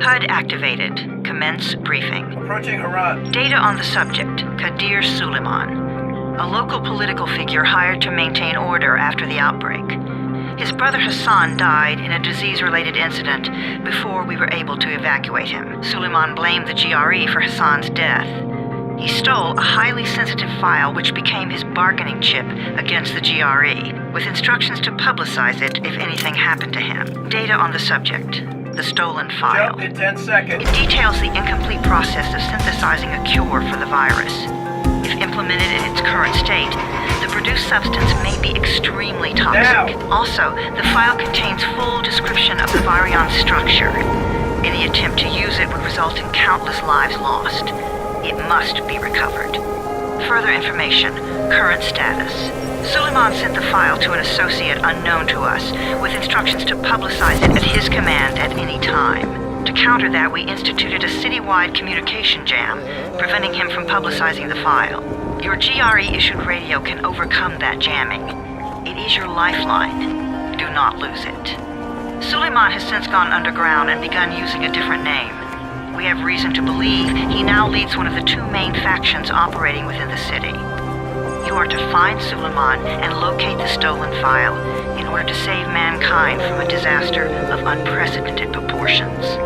HUD activated. Commence briefing. Approaching Harad. Data on the subject, Kadir Suleiman, a local political figure hired to maintain order after the outbreak. His brother Hassan died in a disease-related incident before we were able to evacuate him. Suleiman blamed the GRE for Hassan's death. He stole a highly sensitive file which became his bargaining chip against the GRE, with instructions to publicize it if anything happened to him. Data on the subject, the stolen file. Jump in 10 seconds. It details the incomplete process of synthesizing a cure for the virus. If implemented in its current state, the produced substance may be extremely toxic. Now. Also, the file contains full description of the virion's structure. Any attempt to use it would result in countless lives lost. It must be recovered. Further information, current status. Suleiman sent the file to an associate unknown to us, with instructions to publicize it at his command at any time. To counter that, we instituted a citywide communication jam, preventing him from publicizing the file. Your GRE-issued radio can overcome that jamming. It is your lifeline. Do not lose it. Suleiman has since gone underground and begun using a different name. We have reason to believe he now leads one of the two main factions operating within the city. You are to find Suleiman and locate the stolen file in order to save mankind from a disaster of unprecedented proportions.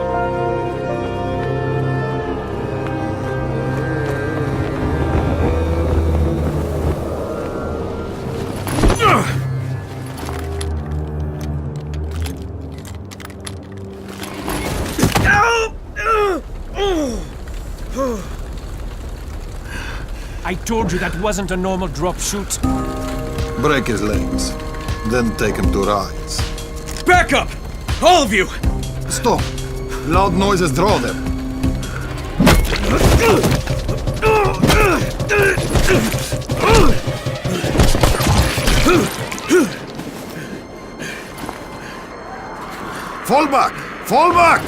I told you that wasn't a normal drop shoot. Break his legs, then take him to Rise. Back up! All of you! Stop! Loud noises draw them. Fall back! Fall back!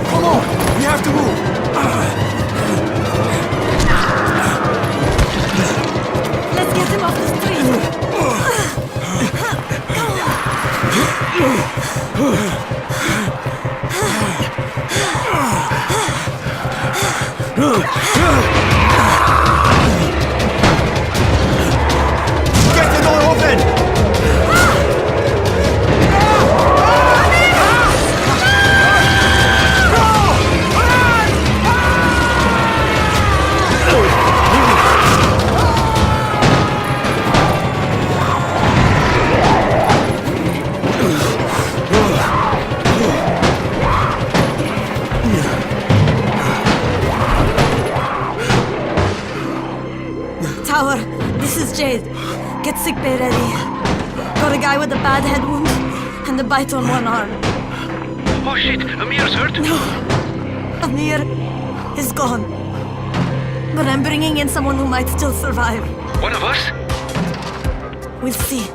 Come on! We have to move! Let's get him off the street! Get the door open! Tower, this is Jade. Get sickbay ready. Got a guy with a bad head wound and a bite on one arm. Oh shit, Amir's hurt? No, Amir is gone. But I'm bringing in someone who might still survive. One of us? We'll see.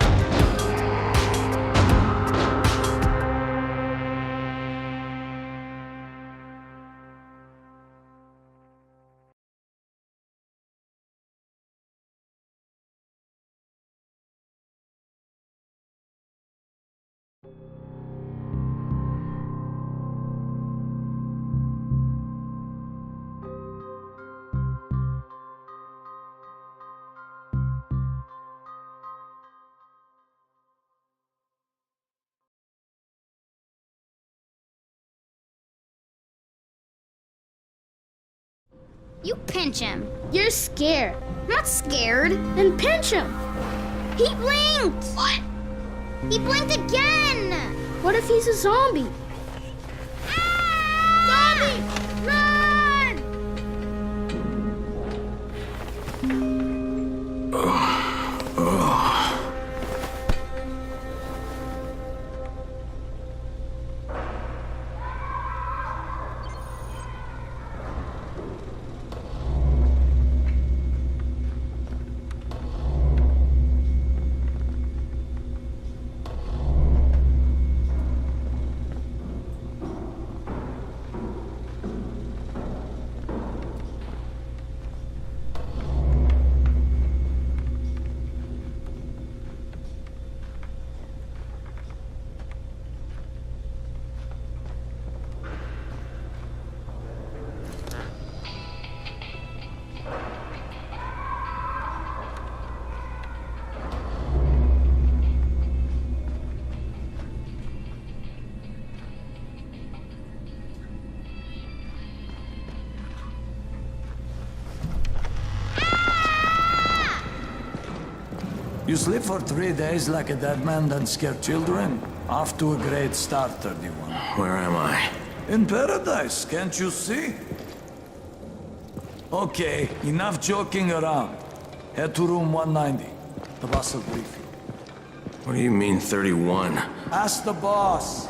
You pinch him. You're scared. I'm not scared. Then pinch him. He blinked! What? He blinked again! What if he's a zombie? Zombie! Run! You sleep for 3 days like a dead man, then scare children? Off to a great start, 31. Where am I? In paradise, can't you see? Okay, enough joking around. Head to room 190. The boss will brief you. What do you mean, 31? Ask the boss.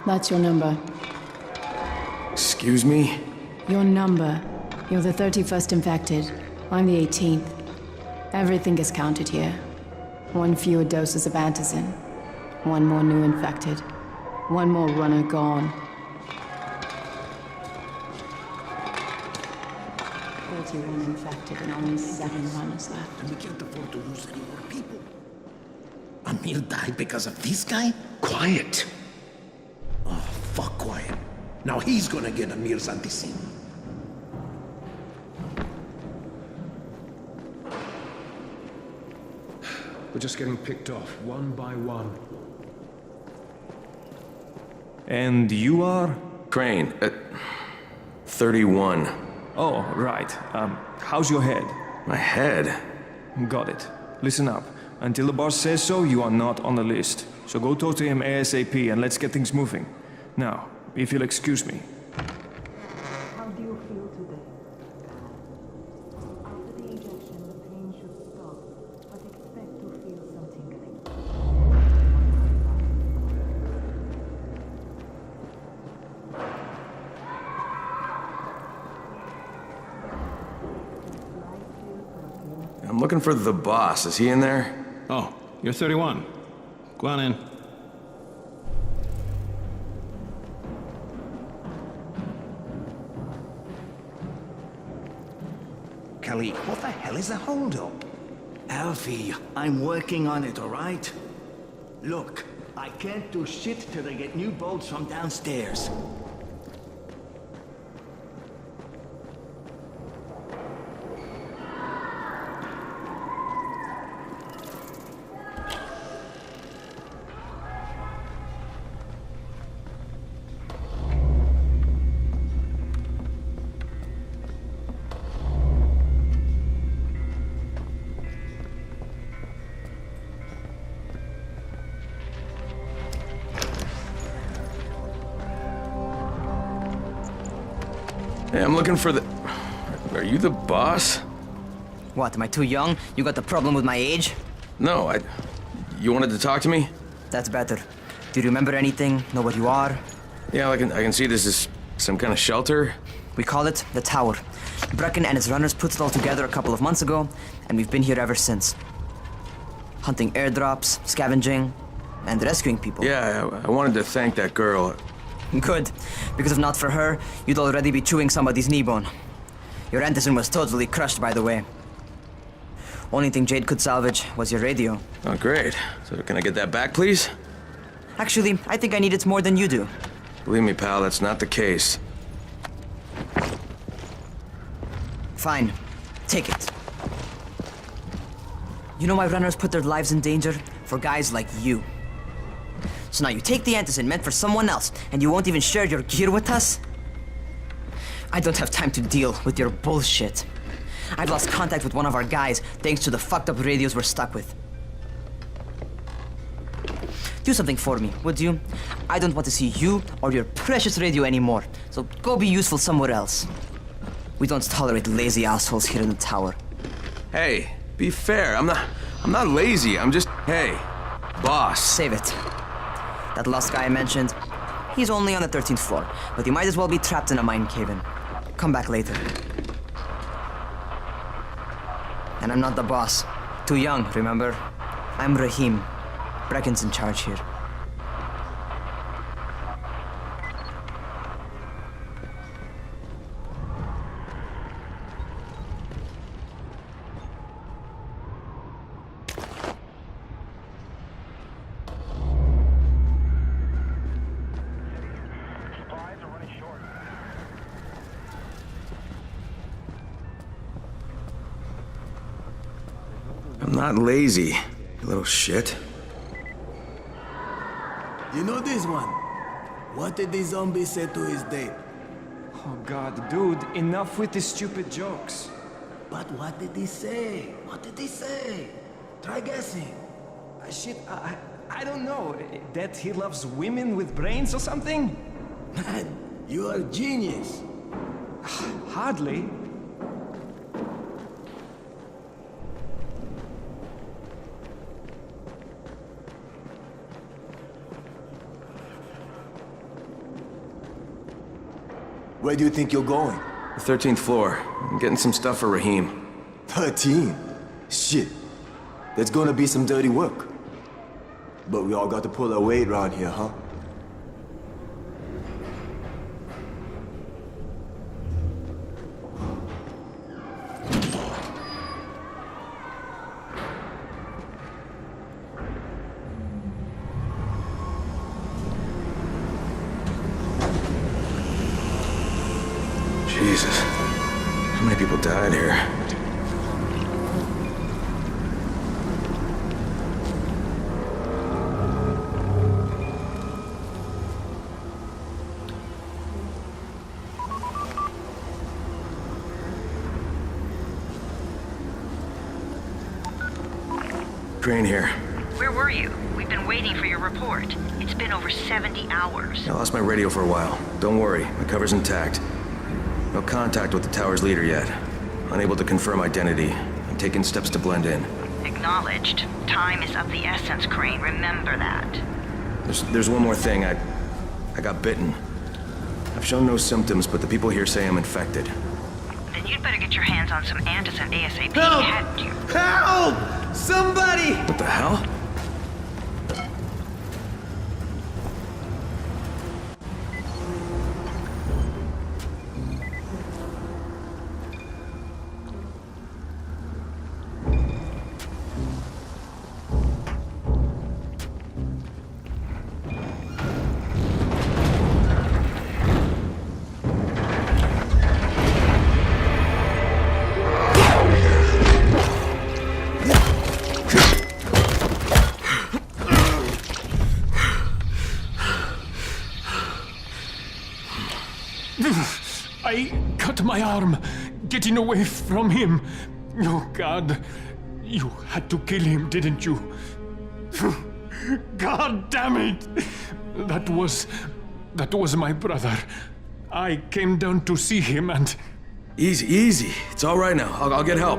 That's your number. Excuse me? Your number. You're the 31st infected. I'm the 18th. Everything is counted here. 1 fewer doses of antizin. 1 more new infected. 1 more runner gone. 31 infected and only 7 runners left. We can't afford to lose any more people. Amir died because of this guy? Quiet. Oh, fuck quiet. Now he's gonna get Amir's antizin. We're just getting picked off, one by one. And you are? Crane, 31. Oh, right. How's your head? My head? Got it. Listen up. Until the boss says so, you are not on the list. So go talk to him ASAP and let's get things moving. Now, if you'll excuse me. How do you feel today? After the injection, the pain should stop, but expect to feel some tingling. I'm looking for the boss. Is he in there? Oh, you're 31. Go on in. Khalid, what the hell is a holdup? Alfie, I'm working on it, all right? Look, I can't do shit till I get new bolts from downstairs. Hey, I'm looking for the... Are you the boss? What, am I too young? You got the problem with my age? No, You wanted to talk to me? That's better. Do you remember anything? Know what you are? Yeah, I can see this is some kind of shelter. We call it the Tower. Brecken and his runners put it all together a couple of months ago, and we've been here ever since. Hunting airdrops, scavenging, and rescuing people. Yeah, I wanted to thank that girl. Good, because if not for her, you'd already be chewing somebody's knee bone. Your antizin was totally crushed, by the way. Only thing Jade could salvage was your radio. Oh, great. So can I get that back, please? Actually, I think I need it more than you do. Believe me, pal, that's not the case. Fine. Take it. You know why runners put their lives in danger? for guys like you. So now you take the antizin meant for someone else, and you won't even share your gear with us? I don't have time to deal with your bullshit. I've lost contact with one of our guys thanks to the fucked up radios we're stuck with. Do something for me, would you? I don't want to see you or your precious radio anymore, so go be useful somewhere else. We don't tolerate lazy assholes here in the tower. Hey, be fair. I'm not lazy. I'm just, hey, boss. Save it. That last guy I mentioned, he's only on the 13th floor, but he might as well be trapped in a mine cave-in. Come back later. And I'm not the boss. Too young, remember? I'm Rahim. Brecken's in charge here. I'm not lazy, you little shit. You know this one? What did the zombie say to his date? Oh god, dude, enough with these stupid jokes. But what did he say? What did he say? Try guessing. I don't know. That he loves women with brains or something? Man, you are a genius. Hardly. Where do you think you're going? The 13th floor. I'm getting some stuff for Rahim. 13? Shit. There's gonna be some dirty work. But we all got to pull our weight around here, huh? Jesus. How many people died here? Crane here. Where were you? We've been waiting for your report. It's been over 70 hours. I lost my radio for a while. Don't worry, my cover's intact. No contact with the tower's leader yet. Unable to confirm identity. I'm taking steps to blend in. Acknowledged. Time is of the essence, Crane. Remember that. There's one more thing. I got bitten. I've shown no symptoms, but the people here say I'm infected. Then you'd better get your hands on some antizin ASAP. Help! Hadn't you? Help! Somebody! What the hell? I cut my arm, getting away from him. Oh, God. You had to kill him, didn't you? God damn it! That was my brother. I came down to see him and... Easy. It's all right now. I'll get help.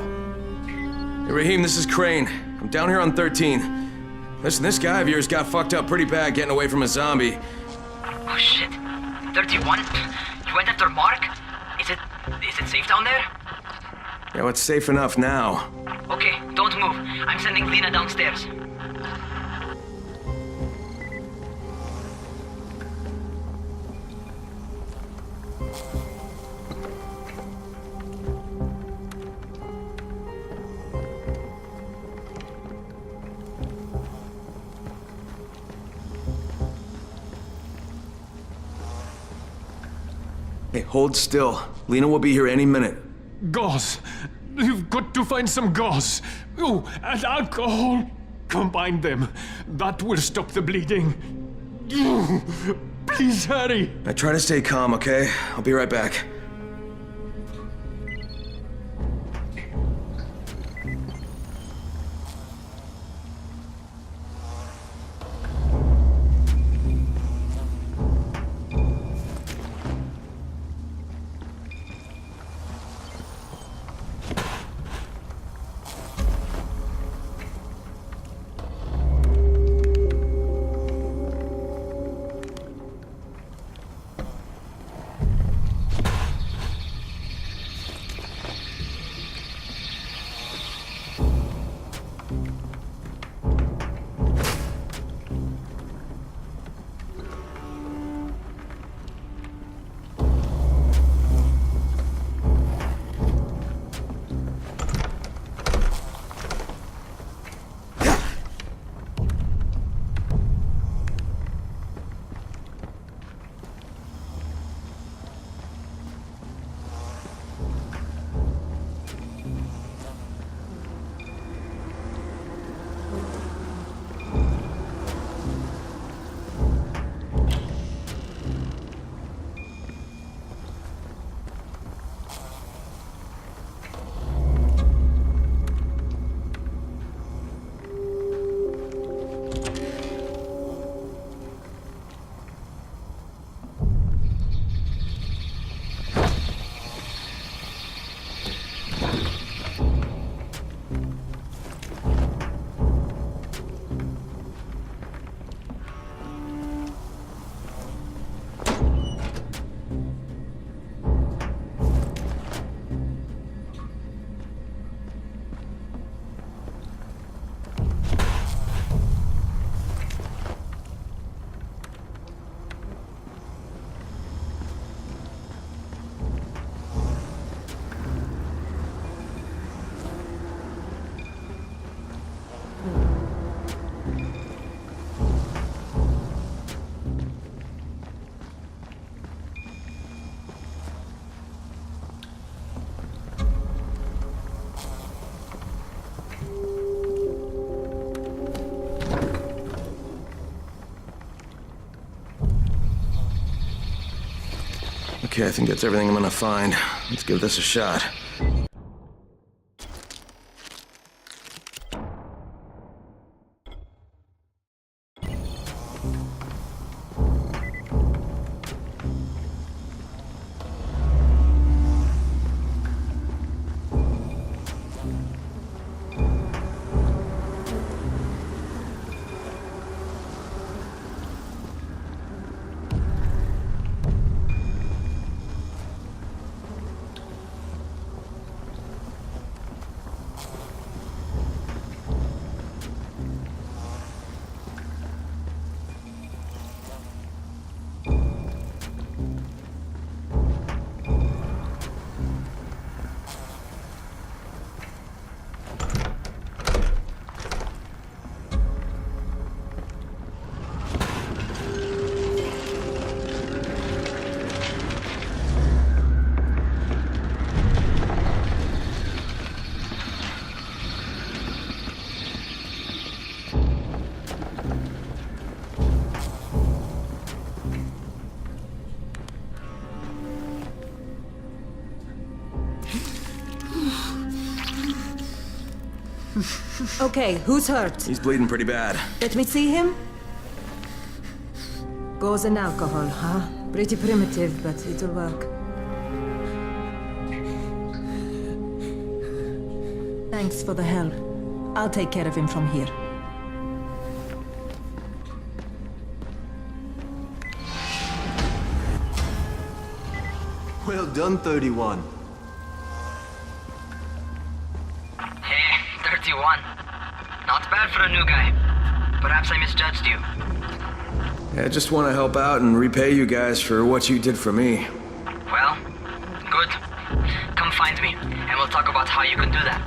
Hey, Rahim, this is Crane. I'm down here on 13. Listen, this guy of yours got fucked up pretty bad getting away from a zombie. Oh shit. 31? You went after Mark? Is it safe down there? Yeah, well, it's safe enough now. Okay, don't move. I'm sending Lena downstairs. Hey, hold still. Lena will be here any minute. Gauze. You've got to find some gauze. Oh, and alcohol. Combine them. That will stop the bleeding. Please hurry. I try to stay calm, okay? I'll be right back. Okay, I think that's everything I'm gonna find. Let's give this a shot. Okay, who's hurt? He's bleeding pretty bad. Let me see him. Gauze and alcohol, huh? Pretty primitive, but it'll work. Thanks for the help. I'll take care of him from here. Well done, 31. Hey, 31. Not bad for a new guy. Perhaps I misjudged you. Yeah, I just want to help out and repay you guys for what you did for me. Well, good. Come find me, and we'll talk about how you can do that.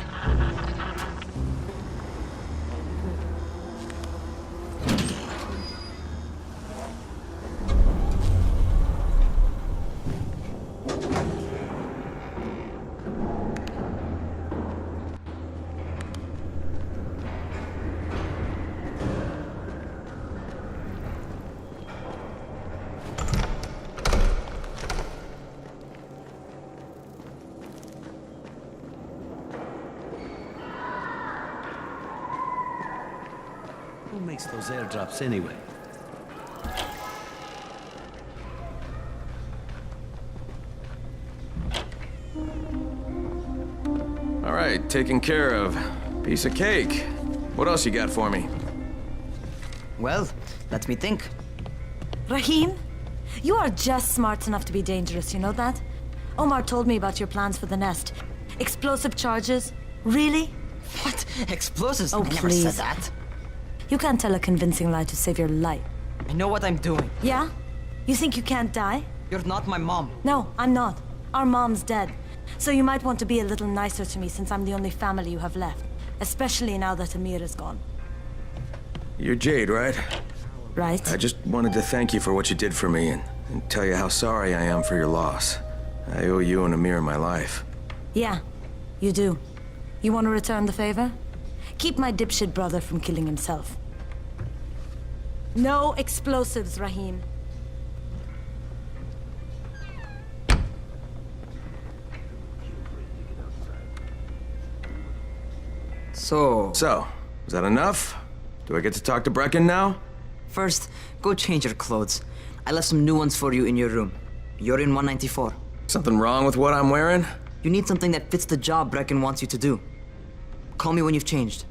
makes those airdrops anyway? All right, taken care of. Piece of cake. What else you got for me? Well, let me think. Rahim, you are just smart enough to be dangerous, you know that? Omar told me about your plans for the nest. Explosive charges? Really? What? Explosives? Oh, I never please. said that. You can't tell a convincing lie to save your life. I know what I'm doing. Yeah? You think you can't die? You're not my mom. No, I'm not. Our mom's dead. So you might want to be a little nicer to me since I'm the only family you have left. Especially now that Amir is gone. You're Jade, right? Right. I just wanted to thank you for what you did for me and tell you how sorry I am for your loss. I owe you and Amir my life. Yeah, you do. You want to return the favor? Keep my dipshit brother from killing himself. No explosives, Rahim. So, is that enough? Do I get to talk to Brecken now? first, go change your clothes. I left some new ones for you in your room. You're in 194. Something wrong with what I'm wearing? You need something that fits the job Brecken wants you to do. Call me when you've changed.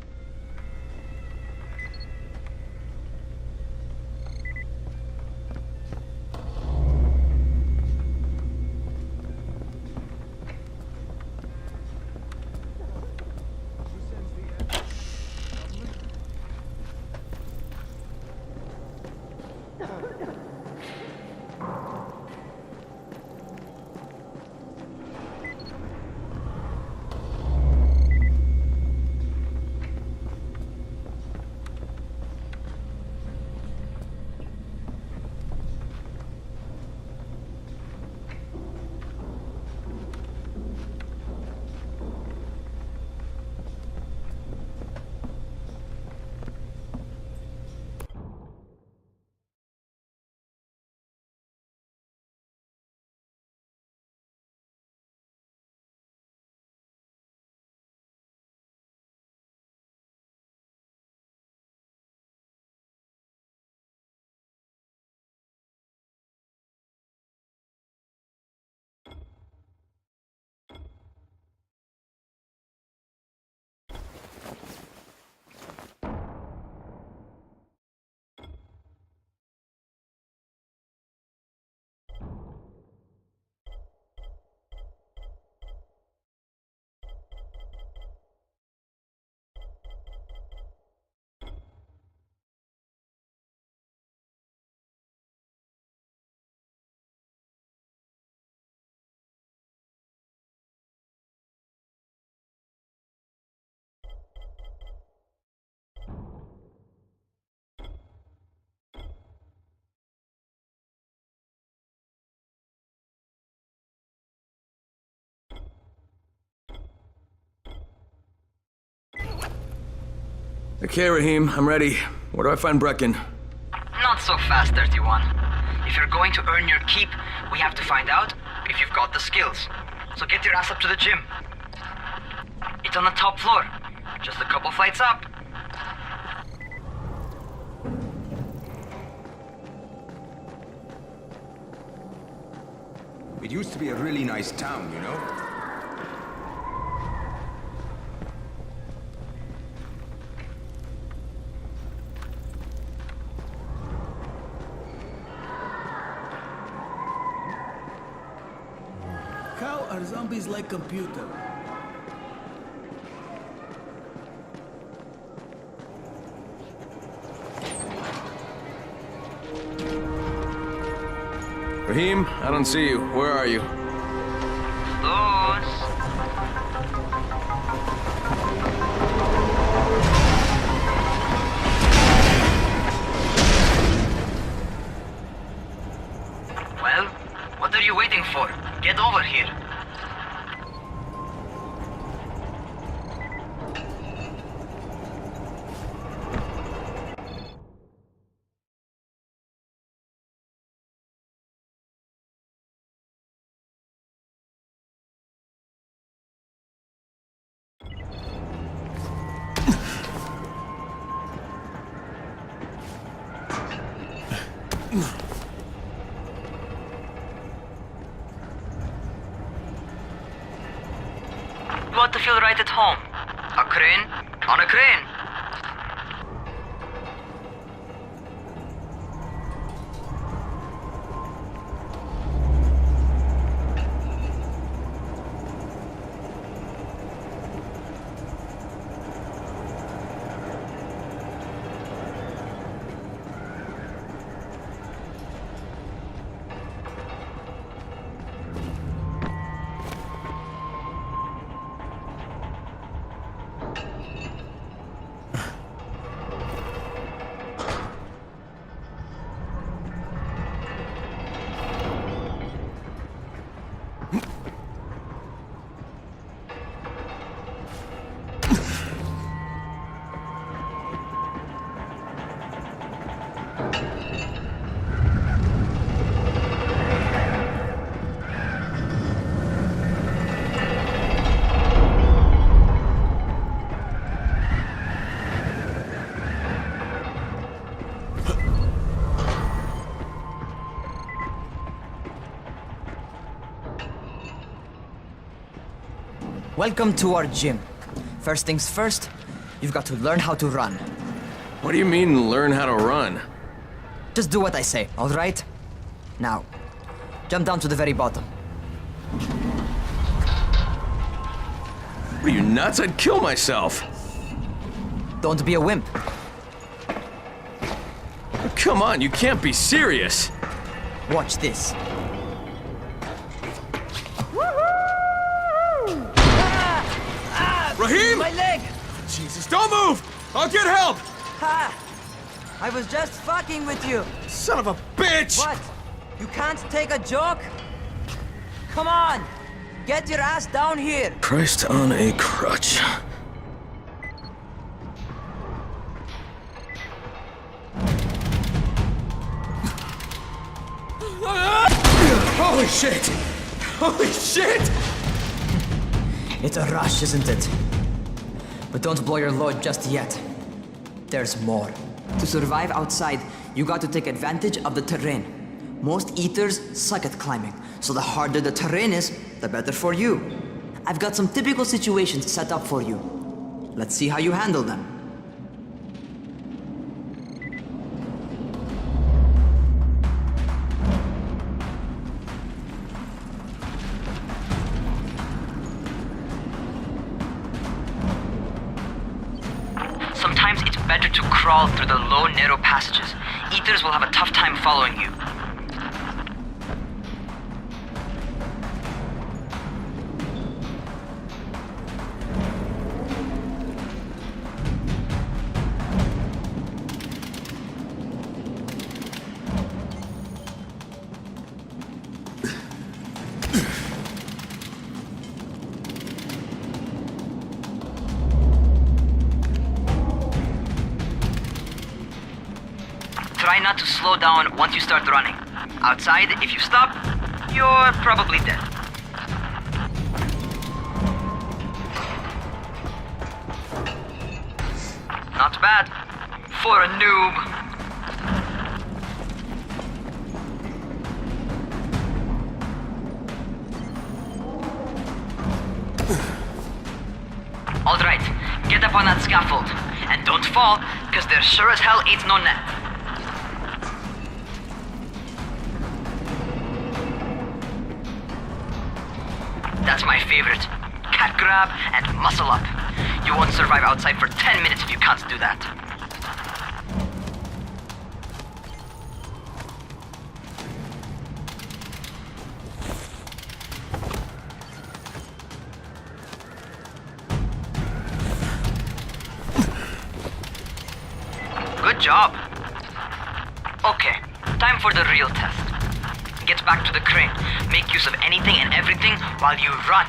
Okay, Rahim, I'm ready. Where do I find Brecken? Not so fast, 31. If you're going to earn your keep, we have to find out if you've got the skills. So get your ass up to the gym. It's on the top floor. Just a couple flights up. It used to be a really nice town, you know? How are zombies like computer? Rahim, I don't see you. Where are you? Well, what are you waiting for? Get over here. You want to feel right at home? A crane? On a crane. Welcome to our gym. First things first, you've got to learn how to run. What do you mean, learn how to run? Just do what I say, all right? Now, jump down to the very bottom. What are you, nuts? I'd kill myself. Don't be a wimp. Come on, you can't be serious. Watch this. Rahim! My leg! Jesus, don't move! I'll get help! Ha! I was just fucking with you. Son of a bitch! What? You can't take a joke? Come on! Get your ass down here! Christ on a crutch. Holy shit! Holy shit! It's a rush, isn't it? But don't blow your load just yet. There's more. To survive outside, you got to take advantage of the terrain. Most eaters suck at climbing, so the harder the terrain is, the better for you. I've got some typical situations set up for you. Let's see how you handle them. Sometimes it's better to crawl through the low, narrow passages. Eaters will have a tough time following you. Try not to slow down once you start running. Outside, if you stop, you're probably dead. Not bad for a noob. All right, get up on that scaffold. And don't fall, because there sure as hell ain't no net. That's my favorite. Cat grab and muscle up. You won't survive outside for 10 minutes if you can't do that. Good job. Okay, time for the real test. Get back to the crane. Make use of anything and everything while you run.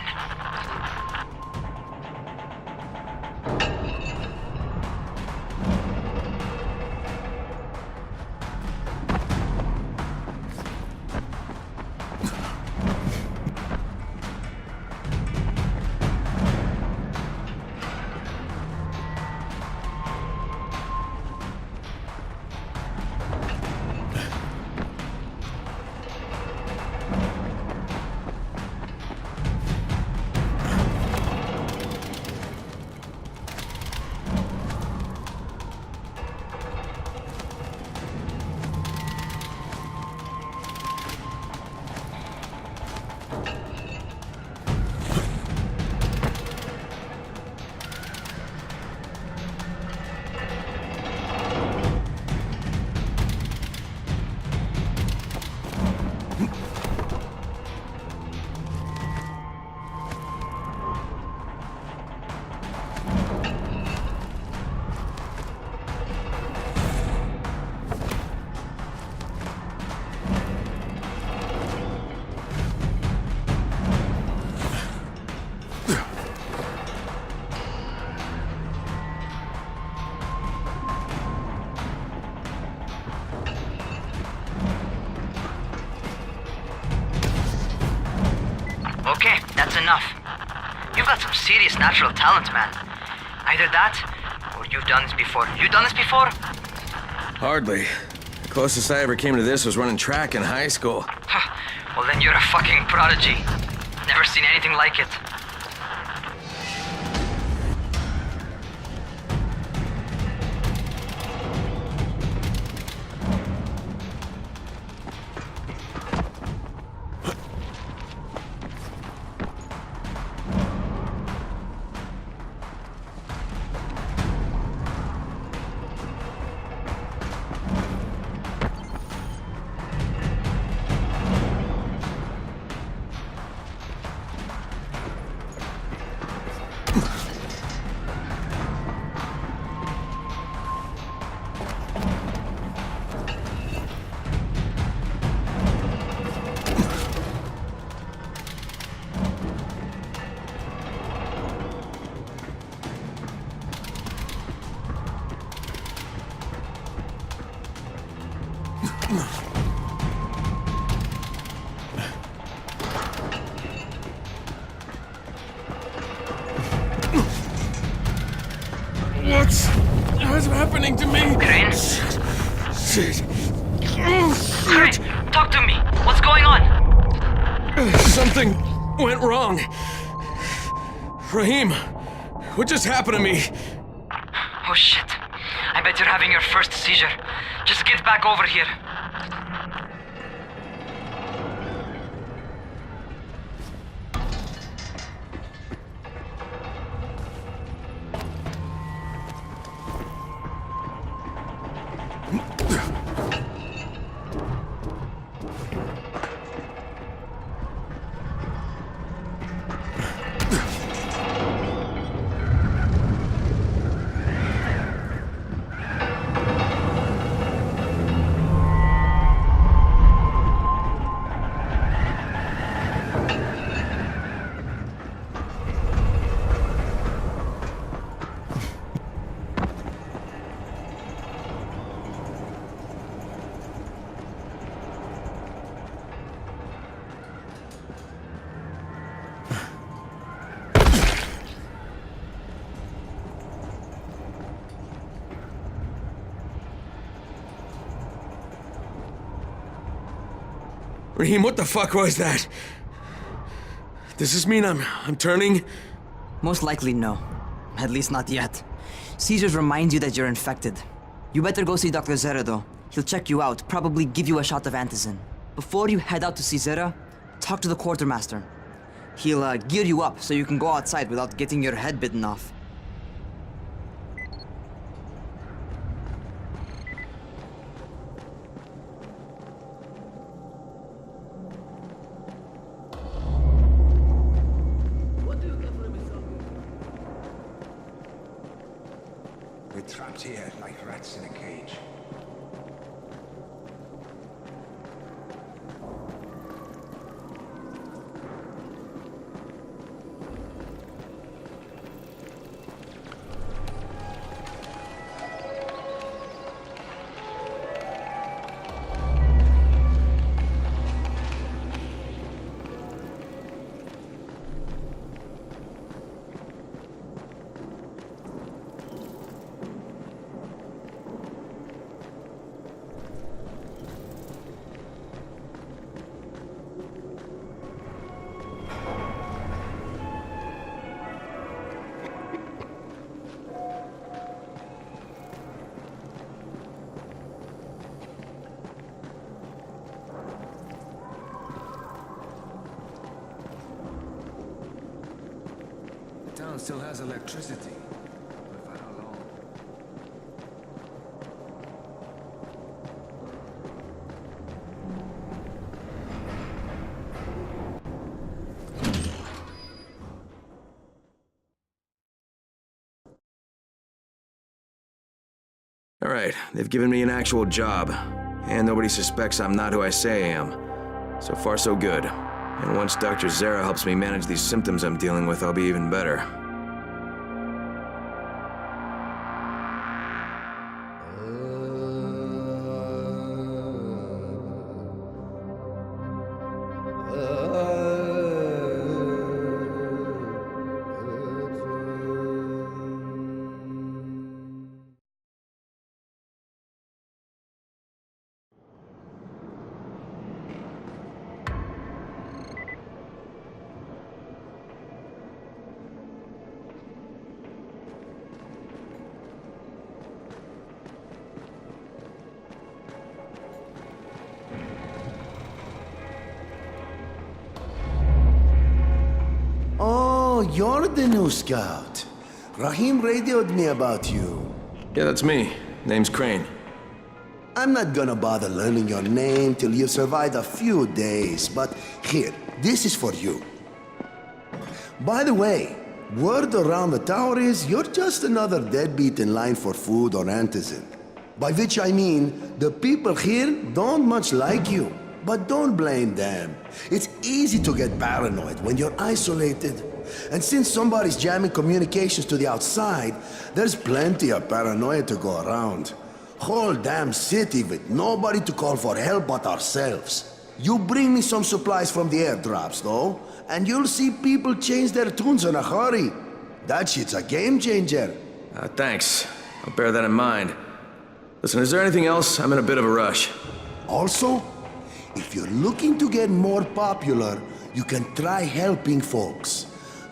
Enough's enough. You've got some serious natural talent, man. Either that, or you've done this before. You done this before? Hardly. The closest I ever came to this was running track in high school. Well, then you're a fucking prodigy. Never seen anything like it. What's happening to me? Crane? Shit. Crane, talk to me. What's going on? Something went wrong. Rahim, what just happened to me? Oh shit. I bet you're having your first seizure. Just get back over here. Rahim, what the fuck was that? Does this mean I'm turning? Most likely no. At least not yet. Seizures remind you that you're infected. You better go see Dr. Zera though. He'll check you out, probably give you a shot of antizin. Before you head out to see Zera, talk to the quartermaster. He'll gear you up so you can go outside without getting your head bitten off. We're trapped here like rats in a cage. The town still has electricity. But for how long? All right, they've given me an actual job. And nobody suspects I'm not who I say I am. So far, so good. And once Dr. Zera helps me manage these symptoms I'm dealing with, I'll be even better. you're the new scout. Rahim radioed me about you. Yeah, that's me. Name's Crane. I'm not gonna bother learning your name till you've survived a few days, but here, this is for you. By the way, word around the tower is you're just another deadbeat in line for food or antizin. By which I mean, the people here don't much like you. But don't blame them. It's easy to get paranoid when you're isolated. And since somebody's jamming communications to the outside, there's plenty of paranoia to go around. Whole damn city with nobody to call for help but ourselves. You bring me some supplies from the airdrops, though, and you'll see people change their tunes in a hurry. That shit's a game changer. Thanks. I'll bear that in mind. Listen, is there anything else? I'm in a bit of a rush. Also, if you're looking to get more popular, you can try helping folks.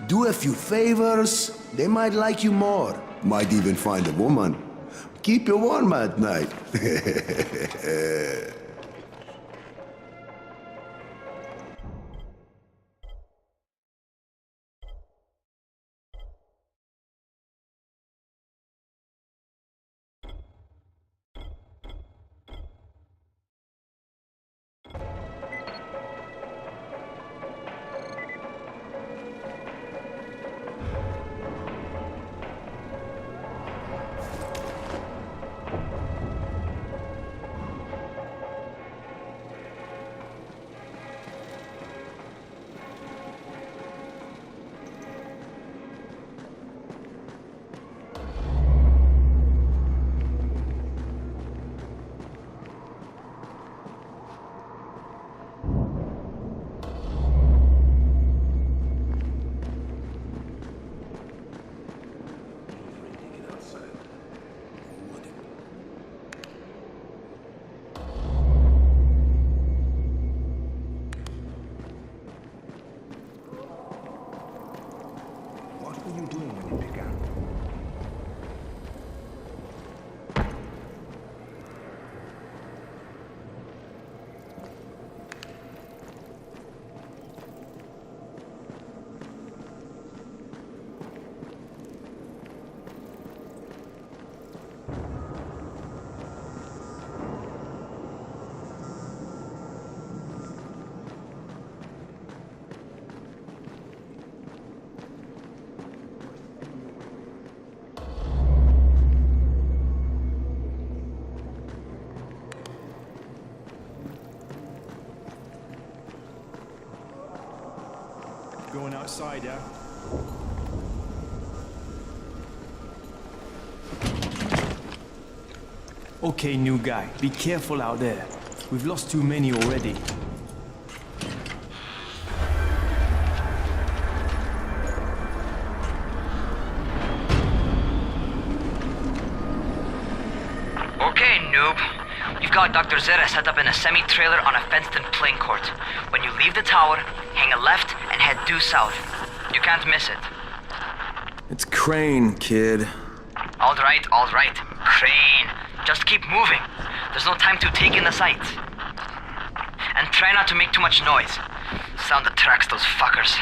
Do a few favors, they might like you more. Might even find a woman. Keep you warm at night. Going outside, yeah? Okay, new guy, be careful out there. We've lost too many already. Okay, noob. You've got Dr. Zera set up in a semi-trailer on a fenced-in playing court. When you leave the tower, hang a left and head due south. You can't miss it. It's Crane, kid. All right. Crane. Just keep moving. There's no time to take in the sights. And try not to make too much noise. Sound attracts those fuckers.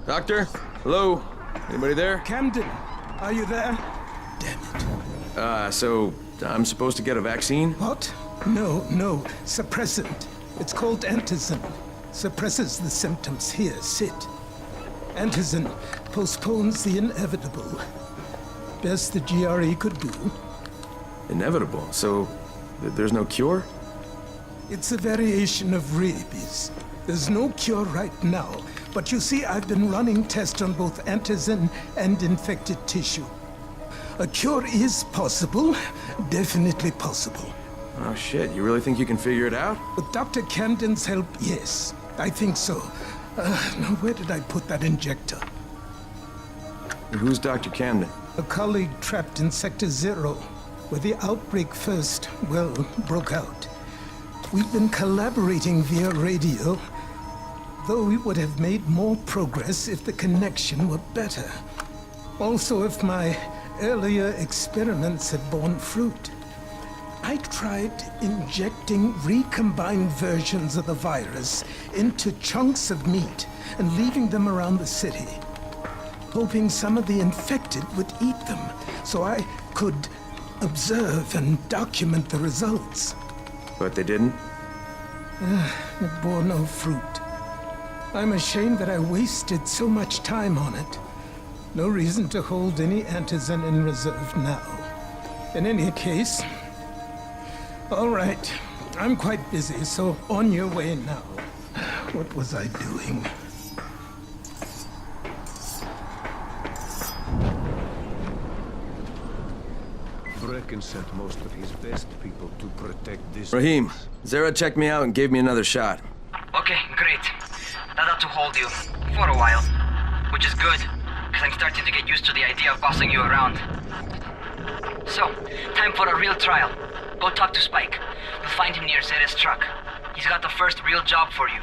Doctor? Hello? Anybody there? Camden, are you there? So I'm supposed to get a vaccine? What? No. Suppressant. It's called Antizin. Suppresses the symptoms. Here, sit. Antizin postpones the inevitable. Best the GRE could do. Inevitable? So there's no cure? It's a variation of rabies. There's no cure right now, but you see, I've been running tests on both Antizin and infected tissue. A cure is possible, definitely possible. Oh shit, you really think you can figure it out? With Dr. Camden's help, yes. I think so. Now, where did I put that injector? Who's Dr. Camden? A colleague trapped in Sector Zero, where the outbreak first, broke out. We've been collaborating via radio, though we would have made more progress if the connection were better. Also, if my earlier experiments had borne fruit. I tried injecting recombined versions of the virus into chunks of meat and leaving them around the city, hoping some of the infected would eat them so I could observe and document the results. But they didn't? It bore no fruit. I'm ashamed that I wasted so much time on it. No reason to hold any Antizin in reserve now. In any case, all right. I'm quite busy, so on your way now. What was I doing? Brecken sent most of his best people to protect this... Rahim, Zere checked me out and gave me another shot. Okay, great. That ought to hold you. For a while. Which is good, because I'm starting to get used to the idea of bossing you around. So, time for a real trial. Go talk to Spike. You'll find him near Zere's truck. He's got the first real job for you.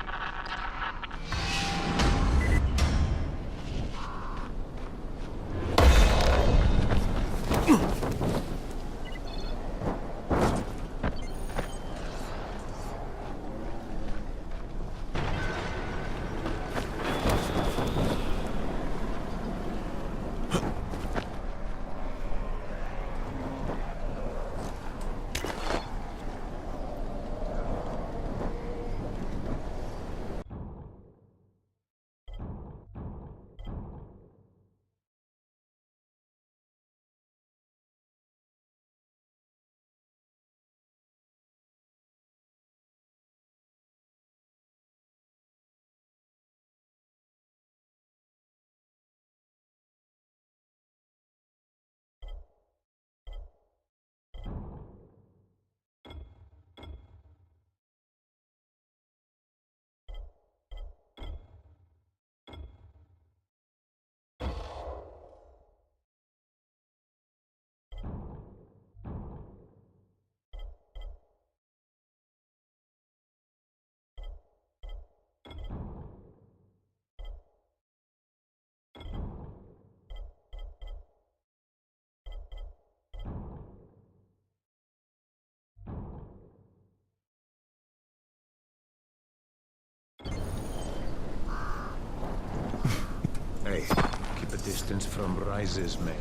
Hey, keep a distance from Rise's men.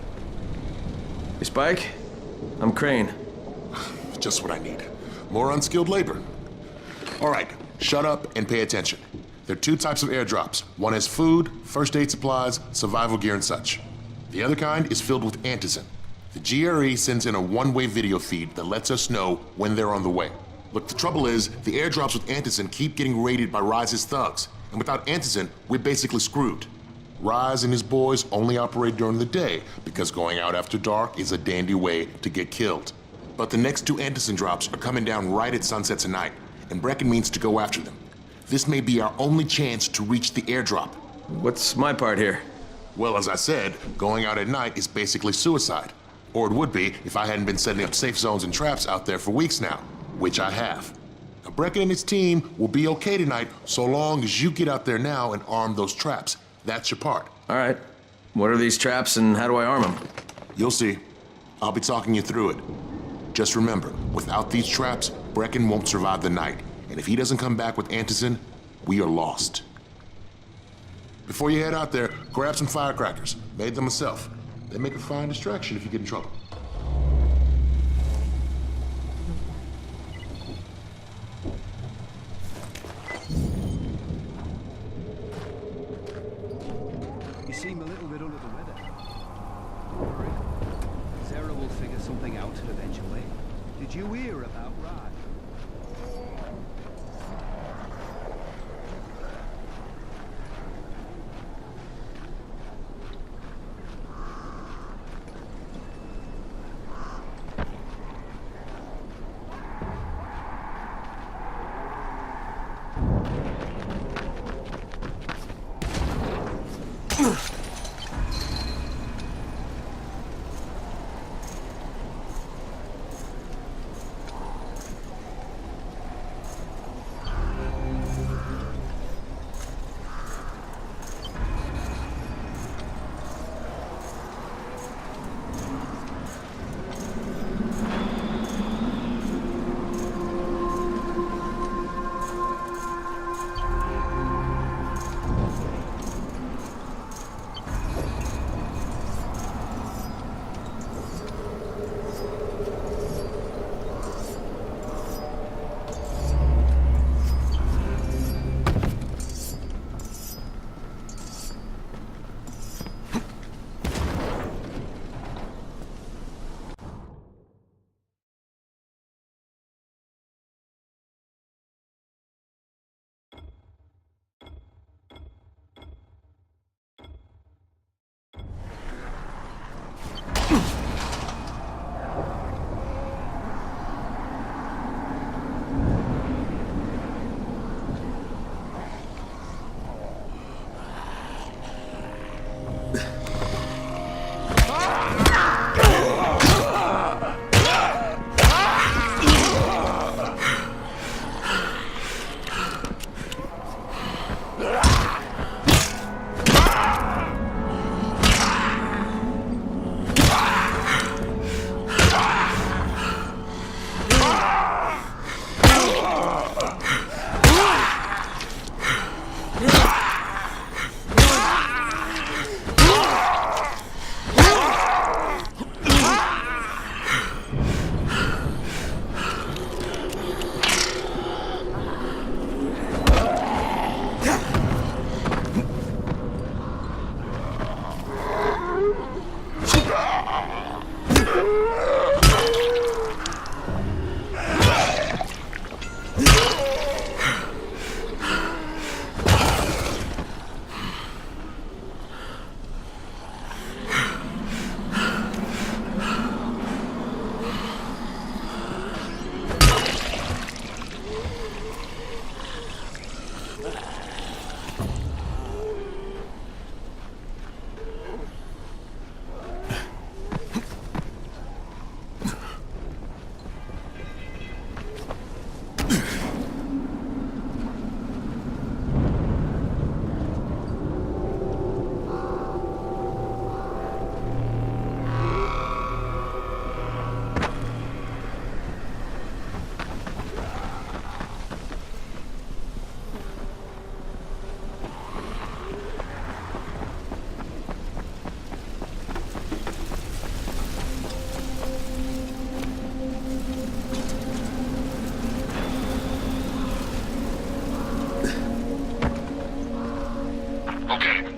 Hey, Spike? I'm Crane. Just what I need. More unskilled labor. All right, shut up and pay attention. There are two types of airdrops. One has food, first aid supplies, survival gear, and such. The other kind is filled with Antizin. The GRE sends in a one-way video feed that lets us know when they're on the way. Look, the trouble is, the airdrops with Antizin keep getting raided by Rise's thugs, and without Antizin, we're basically screwed. Rise and his boys only operate during the day because going out after dark is a dandy way to get killed. But the next two Antizin drops are coming down right at sunset tonight, and Brecken means to go after them. This may be our only chance to reach the airdrop. What's my part here? Well, as I said, going out at night is basically suicide. Or it would be if I hadn't been setting up safe zones and traps out there for weeks now, which I have. Now, Brecken and his team will be okay tonight so long as you get out there now and arm those traps. That's your part. All right. What are these traps and how do I arm them? You'll see. I'll be talking you through it. Just remember, without these traps, Brecken won't survive the night. And if he doesn't come back with Antizin, we are lost. Before you head out there, grab some firecrackers. Made them myself. They make a fine distraction if you get in trouble. You seem a little bit under the weather. Don't worry. Sarah will figure something out eventually. Did you hear about Raj?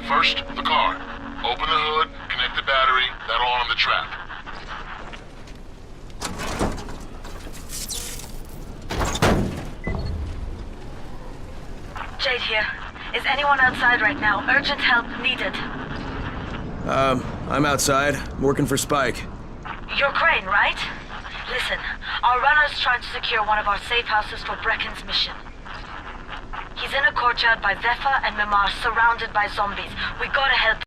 First, the car. Open the hood, connect the battery, that'll arm the trap. Jade here. Is anyone outside right now? Urgent help needed. I'm outside, working for Spike. You're Crane, right? Listen, our runner's trying to secure one of our safe houses for Brecken's mission. He's in a courtyard by Vefa and Mimar, surrounded by zombies. We gotta help.